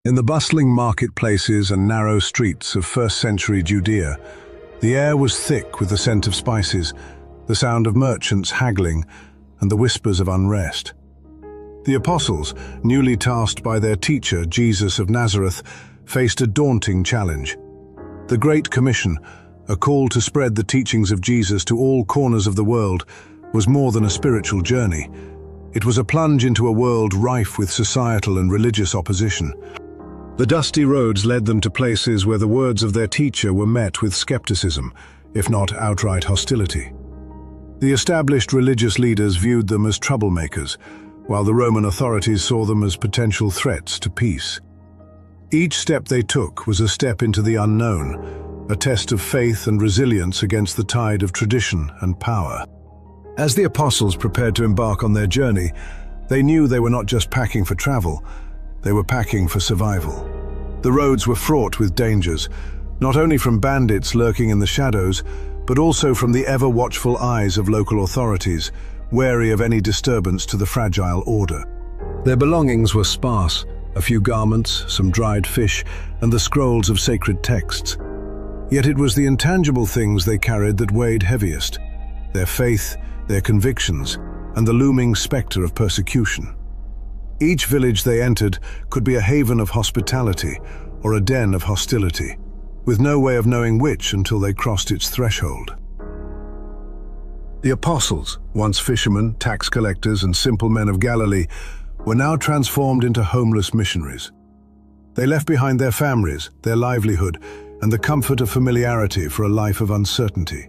In the bustling marketplaces and narrow streets of first-century Judea, the air was thick with the scent of spices, the sound of merchants haggling, and the whispers of unrest. The apostles, newly tasked by their teacher, Jesus of Nazareth, faced a daunting challenge. The Great Commission, a call to spread the teachings of Jesus to all corners of the world, was more than a spiritual journey. It was a plunge into a world rife with societal and religious opposition. The dusty roads led them to places where the words of their teacher were met with skepticism, if not outright hostility. The established religious leaders viewed them as troublemakers, while the Roman authorities saw them as potential threats to peace. Each step they took was a step into the unknown, a test of faith and resilience against the tide of tradition and power. As the apostles prepared to embark on their journey, they knew they were not just packing for travel, they were packing for survival. The roads were fraught with dangers, not only from bandits lurking in the shadows, but also from the ever-watchful eyes of local authorities, wary of any disturbance to the fragile order. Their belongings were sparse, a few garments, some dried fish, and the scrolls of sacred texts. Yet it was the intangible things they carried that weighed heaviest: their faith, their convictions, and the looming specter of persecution. Each village they entered could be a haven of hospitality or a den of hostility, with no way of knowing which until they crossed its threshold. The apostles, once fishermen, tax collectors, and simple men of Galilee, were now transformed into homeless missionaries. They left behind their families, their livelihood, and the comfort of familiarity for a life of uncertainty.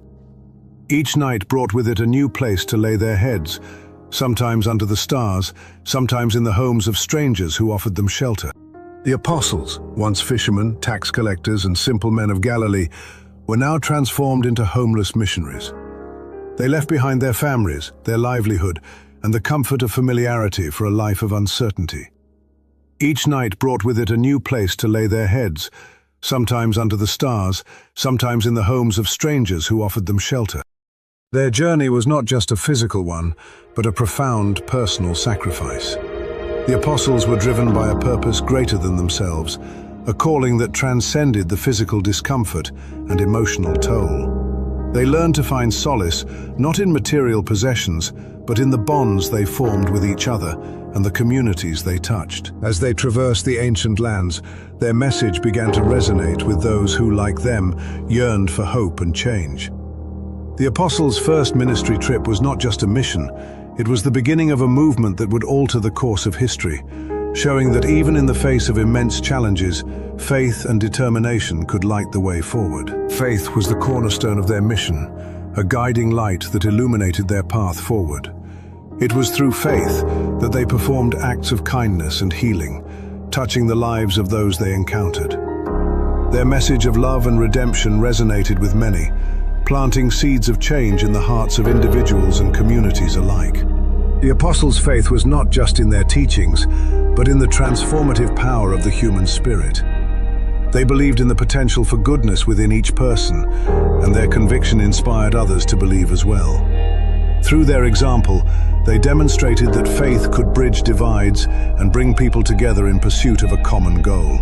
Each night brought with it a new place to lay their heads, sometimes under the stars, sometimes in the homes of strangers who offered them shelter. The apostles, once fishermen, tax collectors, and simple men of Galilee, were now transformed into homeless missionaries. They left behind their families, their livelihood, and the comfort of familiarity for a life of uncertainty. Each night brought with it a new place to lay their heads, sometimes under the stars, sometimes in the homes of strangers who offered them shelter. Their journey was not just a physical one, but a profound personal sacrifice. The apostles were driven by a purpose greater than themselves, a calling that transcended the physical discomfort and emotional toll. They learned to find solace not in material possessions, but in the bonds they formed with each other and the communities they touched. As they traversed the ancient lands, their message began to resonate with those who, like them, yearned for hope and change. The apostles' first ministry trip was not just a mission, it was the beginning of a movement that would alter the course of history, showing that even in the face of immense challenges, faith and determination could light the way forward. Faith was the cornerstone of their mission, a guiding light that illuminated their path forward. It was through faith that they performed acts of kindness and healing, touching the lives of those they encountered. Their message of love and redemption resonated with many, planting seeds of change in the hearts of individuals and communities alike. The apostles' faith was not just in their teachings, but in the transformative power of the human spirit. They believed in the potential for goodness within each person, and their conviction inspired others to believe as well. Through their example, they demonstrated that faith could bridge divides and bring people together in pursuit of a common goal.